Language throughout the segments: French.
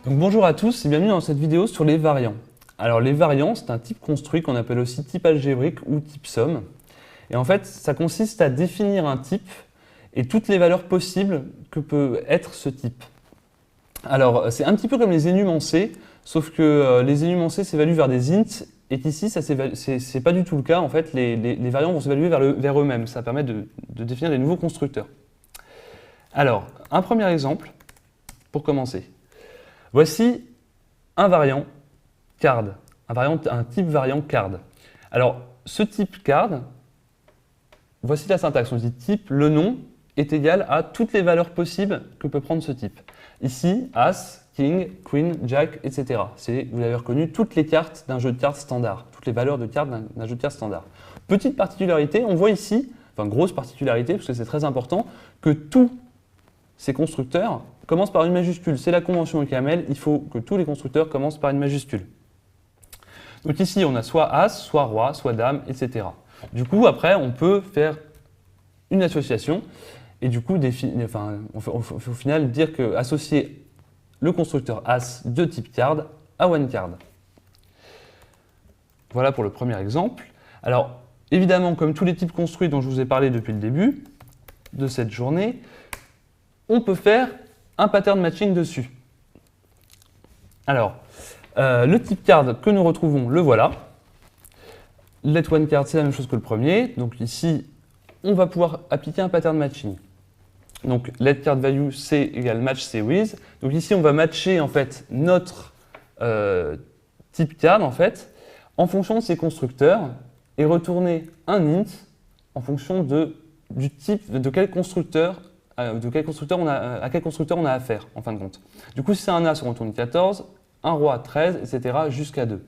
Donc bonjour à tous et bienvenue dans cette vidéo sur les variants. Alors les variants, c'est un type construit qu'on appelle aussi type algébrique ou type somme. Et en fait, ça consiste à définir un type et toutes les valeurs possibles que peut être ce type. Alors c'est un petit peu comme les énumérations, sauf que les énumérations s'évaluent vers des ints et qu'ici, c'est pas du tout le cas. En fait, les variants vont s'évaluer vers eux-mêmes. Ça permet de définir des nouveaux constructeurs. Alors, un premier exemple pour commencer. Voici un variant card, un type variant card. Alors, ce type card, voici la syntaxe. On dit type, le nom est égal à toutes les valeurs possibles que peut prendre ce type. Ici, As, King, Queen, Jack, etc. Vous l'avez reconnu, toutes les cartes d'un jeu de cartes standard, toutes les valeurs de cartes d'un jeu de cartes standard. Petite particularité, on voit ici, enfin grosse particularité, parce que c'est très important, que tous ces constructeurs commencent par une majuscule. C'est la convention OCaml, il faut que tous les constructeurs commencent par une majuscule. Donc ici, on a soit As, soit Roi, soit Dame, etc. Du coup, après, on peut faire une association et du coup, au final, dire que associer le constructeur As de type card à OneCard. Voilà pour le premier exemple. Alors, évidemment, comme tous les types construits dont je vous ai parlé depuis le début de cette journée, on peut faire un pattern matching dessus. Alors, le type card que nous retrouvons, le voilà. Let OneCard, c'est la même chose que le premier. Donc ici, on va pouvoir appliquer un pattern matching. Donc let card value c égale match c with. Donc ici, on va matcher en fait notre type card en fait en fonction de ses constructeurs et retourner un int en fonction du type de quel constructeur à quel constructeur on a affaire en fin de compte. Du coup, si c'est un As, on retourne 14, un Roi 13, etc. jusqu'à 2.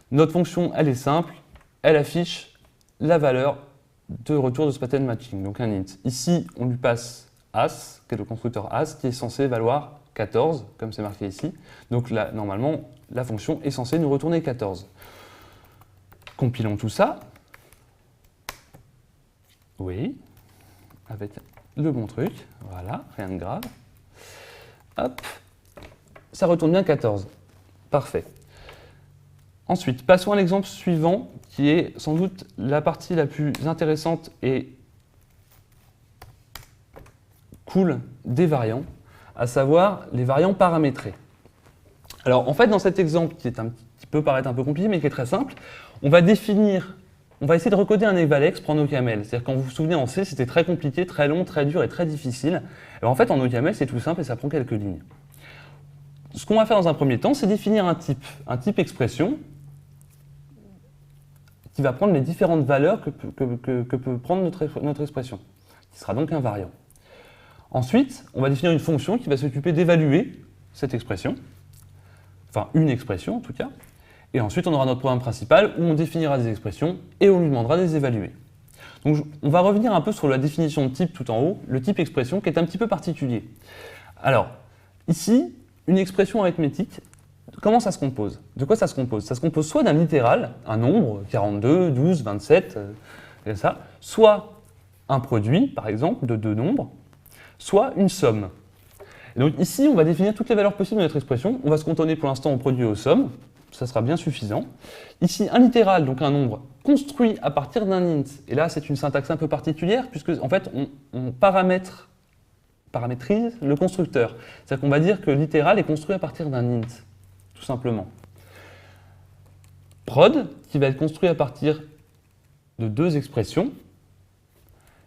Notre fonction, elle est simple, elle affiche la valeur de retour de ce pattern matching, donc un int. Ici, on lui passe As, qui est le constructeur As, qui est censé valoir 14, comme c'est marqué ici. Donc là, normalement, la fonction est censée nous retourner 14. Compilons tout ça. Oui, avec le bon truc, voilà, rien de grave. Hop, ça retourne bien 14. Parfait. Ensuite, passons à l'exemple suivant, qui est sans doute la partie la plus intéressante et cool des variants, à savoir les variants paramétrés. Alors, en fait, dans cet exemple, qui peut paraître un peu compliqué, mais qui est très simple, on va essayer de recoder un evalexpr en OCaml. C'est-à-dire, quand vous vous souvenez, en C, c'était très compliqué, très long, très dur et très difficile. Alors, en fait, en OCaml, c'est tout simple et ça prend quelques lignes. Ce qu'on va faire dans un premier temps, c'est définir un type expression, qui va prendre les différentes valeurs que peut prendre notre expression, qui sera donc un variant. Ensuite, on va définir une fonction qui va s'occuper d'évaluer cette expression, enfin une expression en tout cas, et ensuite on aura notre programme principal où on définira des expressions et on lui demandera de les évaluer. Donc on va revenir un peu sur la définition de type tout en haut, le type expression qui est un petit peu particulier. Alors, ici, une expression arithmétique, comment ça se compose? De quoi ça se compose? Ça se compose soit d'un littéral, un nombre, 42, 12, 27, et ça, soit un produit, par exemple, de deux nombres, soit une somme. Et donc ici, on va définir toutes les valeurs possibles de notre expression. On va se cantonner pour l'instant au produit et aux sommes, ça sera bien suffisant. Ici, un littéral, donc un nombre construit à partir d'un int. Et là, c'est une syntaxe un peu particulière, puisque en fait, on paramétrise le constructeur. C'est-à-dire qu'on va dire que littéral est construit à partir d'un int. Tout simplement. Prod, qui va être construit à partir de deux expressions.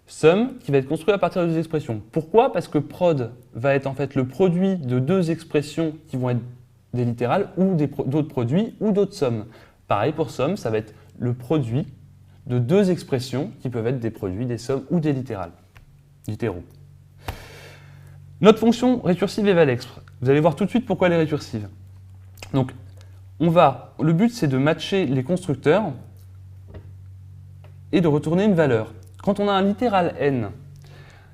Sum, qui va être construit à partir de deux expressions. Pourquoi? Parce que prod va être en fait le produit de deux expressions qui vont être des littérales ou d'autres produits ou d'autres sommes. Pareil pour sum, ça va être le produit de deux expressions qui peuvent être des produits, des sommes ou des littéraux. Notre fonction récursive evalexpr. Vous allez voir tout de suite pourquoi elle est récursive. Donc, le but, c'est de matcher les constructeurs et de retourner une valeur. Quand on a un littéral n,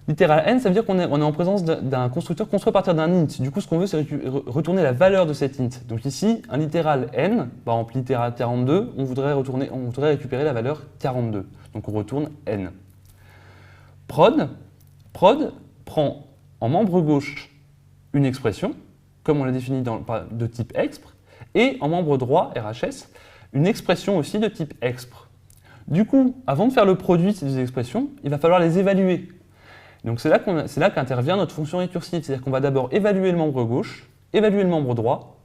ça veut dire qu'on est en présence d'un constructeur construit à partir d'un int. Du coup, ce qu'on veut, c'est retourner la valeur de cet int. Donc ici, un littéral n, par exemple littéral 42, on voudrait récupérer la valeur 42. Donc on retourne n. Prod prend en membre gauche une expression, comme on l'a défini de type expr, et en membre droit, RHS, une expression aussi de type expr. Du coup, avant de faire le produit de ces deux expressions, il va falloir les évaluer. Donc c'est là qu'intervient notre fonction récursive, c'est-à-dire qu'on va d'abord évaluer le membre gauche, évaluer le membre droit,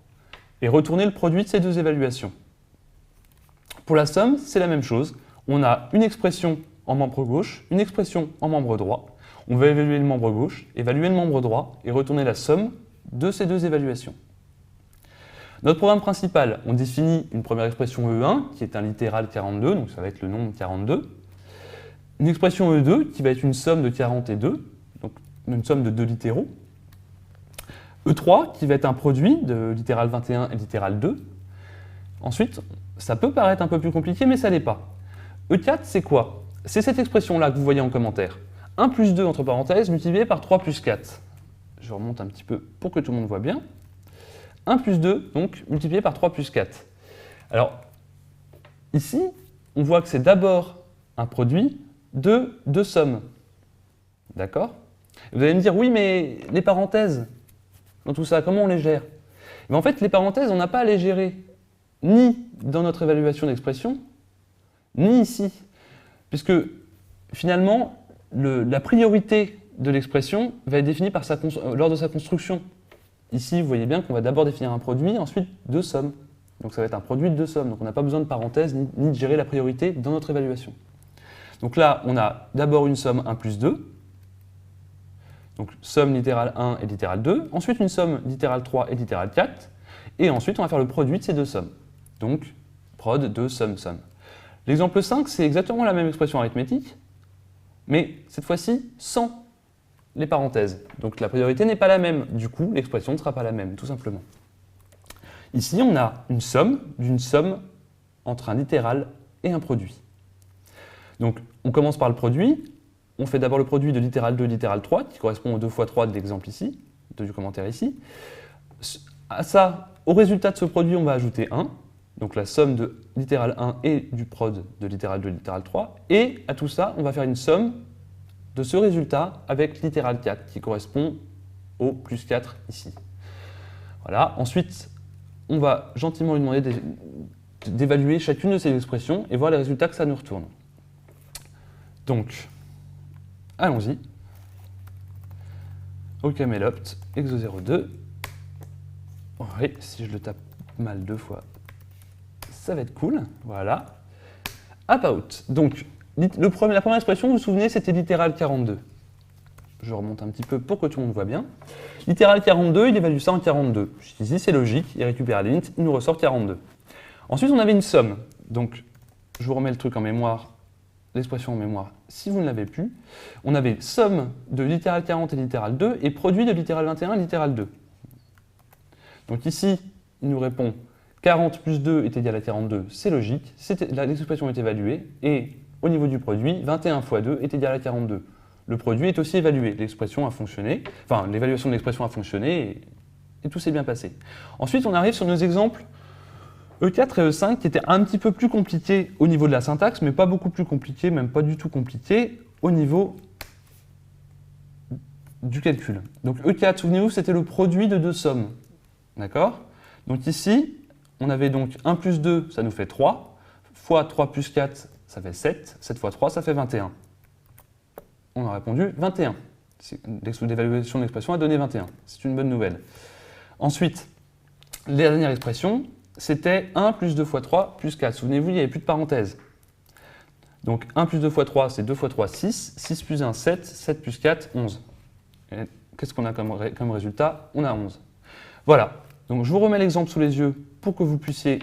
et retourner le produit de ces deux évaluations. Pour la somme, c'est la même chose. On a une expression en membre gauche, une expression en membre droit. On va évaluer le membre gauche, évaluer le membre droit, et retourner la somme de ces deux évaluations. Notre programme principal, on définit une première expression E1, qui est un littéral 42, donc ça va être le nombre 42. Une expression E2, qui va être une somme de 40 et 2, donc une somme de deux littéraux. E3, qui va être un produit de littéral 21 et littéral 2. Ensuite, ça peut paraître un peu plus compliqué, mais ça l'est pas. E4, c'est quoi? C'est cette expression-là que vous voyez en commentaire. 1 plus 2, entre parenthèses, multiplié par 3 plus 4. Je remonte un petit peu pour que tout le monde voit bien. 1 plus 2, donc multiplié par 3 plus 4. Alors, ici, on voit que c'est d'abord un produit de deux sommes. D'accord? Vous allez me dire, oui, mais les parenthèses, dans tout ça, comment on les gère? Mais en fait, les parenthèses, on n'a pas à les gérer, ni dans notre évaluation d'expression, ni ici. Puisque, finalement, la priorité de l'expression va être définie lors de sa construction. Ici, vous voyez bien qu'on va d'abord définir un produit, ensuite deux sommes. Donc ça va être un produit de deux sommes. Donc on n'a pas besoin de parenthèses ni de gérer la priorité dans notre évaluation. Donc là, on a d'abord une somme 1 plus 2. Donc somme littérale 1 et littérale 2. Ensuite une somme littérale 3 et littérale 4. Et ensuite, on va faire le produit de ces deux sommes. Donc prod de somme. L'exemple 5, c'est exactement la même expression arithmétique, mais cette fois-ci sans les parenthèses. Donc la priorité n'est pas la même, du coup l'expression ne sera pas la même, tout simplement. Ici on a une somme d'une somme entre un littéral et un produit. Donc on commence par le produit, on fait d'abord le produit de littéral 2 et littéral 3, qui correspond aux 2 fois 3 de l'exemple ici, du commentaire ici. À ça, au résultat de ce produit, on va ajouter 1, donc la somme de littéral 1 et du prod de littéral 2 et littéral 3, et à tout ça, on va faire une somme de ce résultat avec littéral 4 qui correspond au plus 4 ici. Voilà. Ensuite, on va gentiment lui demander d'évaluer chacune de ces expressions et voir les résultats que ça nous retourne. Donc, allons-y. OCaml-opt, exo02. Oui, si je le tape mal deux fois, ça va être cool. Voilà. About. Donc, la première expression, vous vous souvenez, c'était littéral 42. Je remonte un petit peu pour que tout le monde voit bien. Littéral 42, il évalue ça en 42. Ici, c'est logique, il récupère l'int, il nous ressort 42. Ensuite, on avait une somme. Donc, je vous remets le truc en mémoire, l'expression en mémoire, si vous ne l'avez plus. On avait somme de littéral 40 et littéral 2 et produit de littéral 21 et littéral 2. Donc ici, il nous répond 40 plus 2 est égal à 42, c'est logique, l'expression est évaluée, et au niveau du produit, 21 fois 2 est égal à 42. Le produit est aussi évalué, l'expression a fonctionné, enfin l'évaluation de l'expression a fonctionné, et tout s'est bien passé. Ensuite, on arrive sur nos exemples E4 et E5 qui étaient un petit peu plus compliqués au niveau de la syntaxe, mais pas beaucoup plus compliqués, même pas du tout compliqués, au niveau du calcul. Donc E4, souvenez-vous, c'était le produit de deux sommes. D'accord? Donc ici, on avait donc 1 plus 2, ça nous fait 3, fois 3 plus 4, ça fait 7, 7 fois 3, ça fait 21. On a répondu 21. L'évaluation de l'expression a donné 21. C'est une bonne nouvelle. Ensuite, la dernière expression, c'était 1 plus 2 fois 3 plus 4. Souvenez-vous, il n'y avait plus de parenthèse. Donc 1 plus 2 fois 3, c'est 2 fois 3, 6. 6 plus 1, 7. 7 plus 4, 11. Qu'est-ce qu'on a comme résultat? On a 11. Voilà. Donc je vous remets l'exemple sous les yeux pour que vous puissiez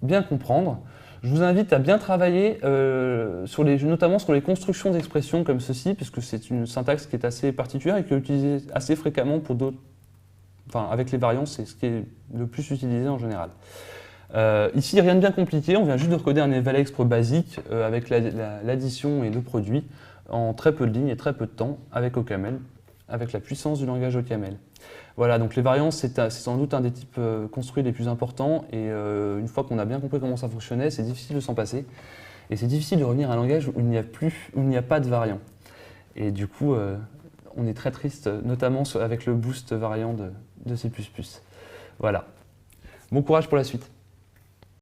bien comprendre. Je vous invite à bien travailler notamment sur les constructions d'expressions comme ceci, puisque c'est une syntaxe qui est assez particulière et qui est utilisée assez fréquemment pour d'autres. Enfin, avec les variants, c'est ce qui est le plus utilisé en général. Ici, rien de bien compliqué, on vient juste de recoder un eval-expr basique avec l'addition et le produit en très peu de lignes et très peu de temps avec OCaml, avec la puissance du langage OCaml. Voilà, donc les variances, c'est sans doute un des types construits les plus importants, et une fois qu'on a bien compris comment ça fonctionnait, c'est difficile de s'en passer, et c'est difficile de revenir à un langage où il n'y a pas de variant. Et du coup, on est très triste, notamment avec le boost variant de C++. Voilà. Bon courage pour la suite.